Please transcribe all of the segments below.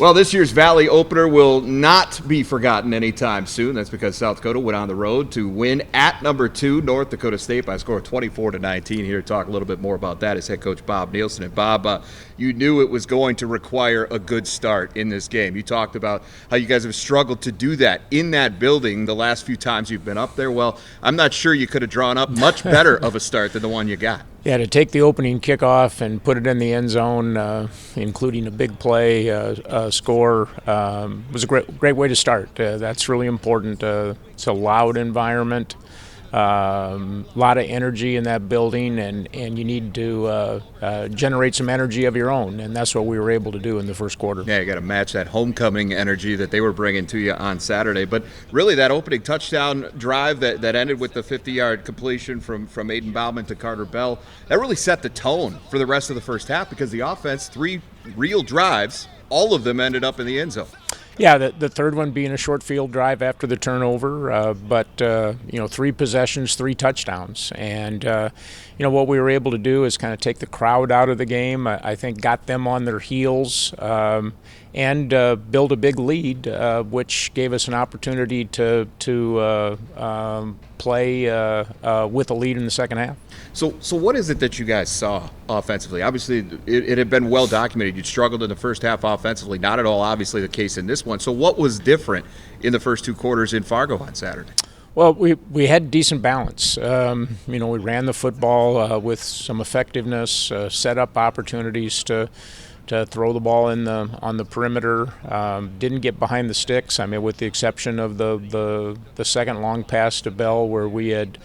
Well, this year's Valley opener will not be forgotten anytime soon. That's because South Dakota went on the road to win at number 2, North Dakota State, by a score of 24-19. Here to talk a little bit more about that is head coach Bob Nielson. And Bob, you knew it was going to require a good start in this game. You talked about how you guys have struggled to do that in that building the last few times you've been up there. Well, I'm not sure you could have drawn up much better of a start than the one you got. Yeah, to take the opening kickoff and put it in the end zone, including a big play score, was a great way to start. That's really important. It's a loud environment, a lot of energy in that building, and you need to generate some energy of your own, and that's what we were able to do in the first quarter. Yeah, you got to match that homecoming energy that they were bringing to you on Saturday. But really, that opening touchdown drive that ended with the 50-yard completion from Aiden Bauman to Carter Bell, that really set the tone for the rest of the first half because the offense, 3 real drives, all of them ended up in the end zone. Yeah, the third one being a short field drive after the turnover, but 3 possessions, 3 touchdowns. And, what we were able to do is kind of take the crowd out of the game. I think got them on their heels and build a big lead, which gave us an opportunity to play with a lead in the second half. So what is it that you guys saw offensively? Obviously, it had been well documented. You'd struggled in the first half offensively. Not at all, obviously, the case in this one. So what was different in the first 2 quarters in Fargo on Saturday? Well, we had decent balance. We ran the football with some effectiveness, set up opportunities to throw the ball on the perimeter. Didn't get behind the sticks. I mean, with the exception of the second long pass to Bell, where we had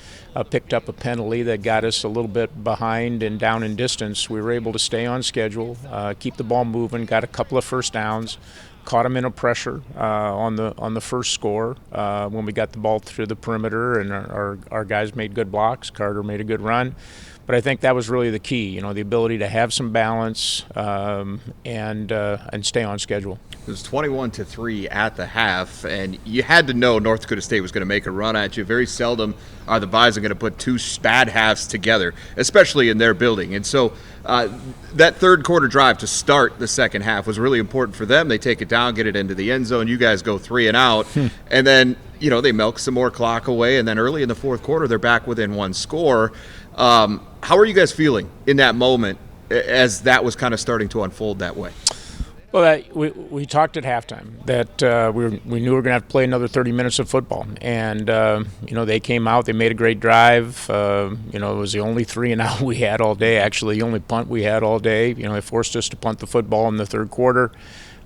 picked up a penalty that got us a little bit behind and down in distance. We were able to stay on schedule, keep the ball moving, got a couple of first downs. Caught them in a pressure on the first score when we got the ball through the perimeter, and our guys made good blocks. Carter made a good run, but I think that was really the key. The ability to have some balance and stay on schedule. It was 21-3 at the half, and you had to know North Dakota State was going to make a run at you. Very seldom are the Bison going to put 2 bad halves together, especially in their building. And so that third quarter drive to start the second half was really important for them. They take it down, get it into the end zone. You guys go 3 and out, and then they milk some more clock away. And then early in the fourth quarter, they're back within 1 score. How are you guys feeling in that moment as that was kind of starting to unfold that way? Well, we talked at halftime that we knew we were going to have to play another 30 minutes of football, and they came out, they made a great drive. It was the only 3 and out we had all day. Actually, the only punt we had all day. They forced us to punt the football in the third quarter.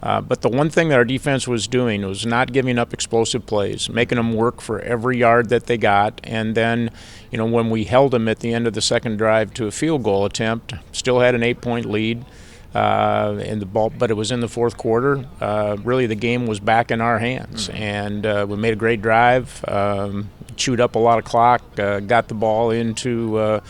But the one thing that our defense was doing was not giving up explosive plays, making them work for every yard that they got. And then, when we held them at the end of the second drive to a field goal attempt, still had an 8-point lead. In the ball, but it was in the fourth quarter. Really, the game was back in our hands, and we made a great drive, chewed up a lot of clock, got the ball into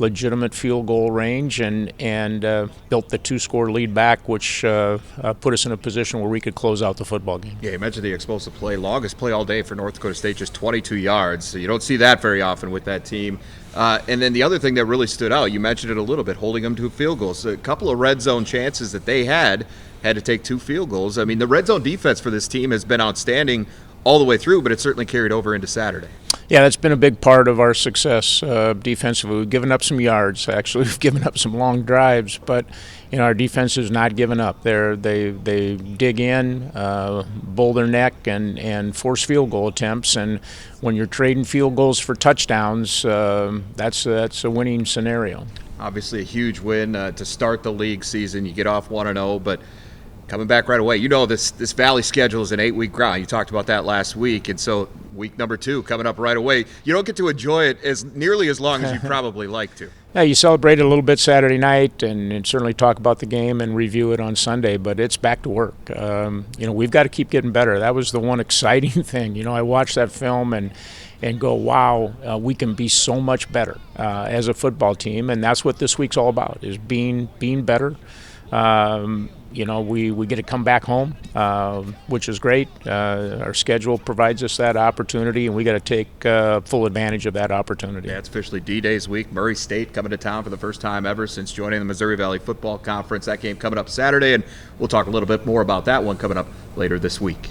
legitimate field goal range, and built the 2-score lead back, which put us in a position where we could close out the football game. Yeah, you mentioned the explosive play. Longest play all day for North Dakota State, just 22 yards. So you don't see that very often with that team. And then the other thing that really stood out, you mentioned it a little bit, holding them to field goals. A couple of red zone chances that they had to take 2 field goals. I mean, the red zone defense for this team has been outstanding all the way through, but it certainly carried over into Saturday. Yeah, that's been a big part of our success defensively. We've given up some yards. Actually, we've given up some long drives, but our defense has not given up. They dig in, bull their neck, and force field goal attempts. And when you're trading field goals for touchdowns, that's a winning scenario. Obviously, a huge win to start the league season. You get off 1-0, but coming back right away. This Valley schedule is an 8-week grind. You talked about that last week, and so week number 2 coming up right away. You don't get to enjoy it as nearly as long as you'd probably like to. Yeah, you celebrate it a little bit Saturday night, and certainly talk about the game and review it on Sunday, but it's back to work. We've got to keep getting better. That was the one exciting thing. I watched that film and go, wow, we can be so much better as a football team, and that's what this week's all about, is being better. we get to come back home, which is great. Our schedule provides us that opportunity, and we got to take full advantage of that opportunity. Yeah, it's officially D-Days week. Murray State coming to town for the first time ever since joining the Missouri Valley Football Conference. That game coming up Saturday, and we'll talk a little bit more about that one coming up later this week.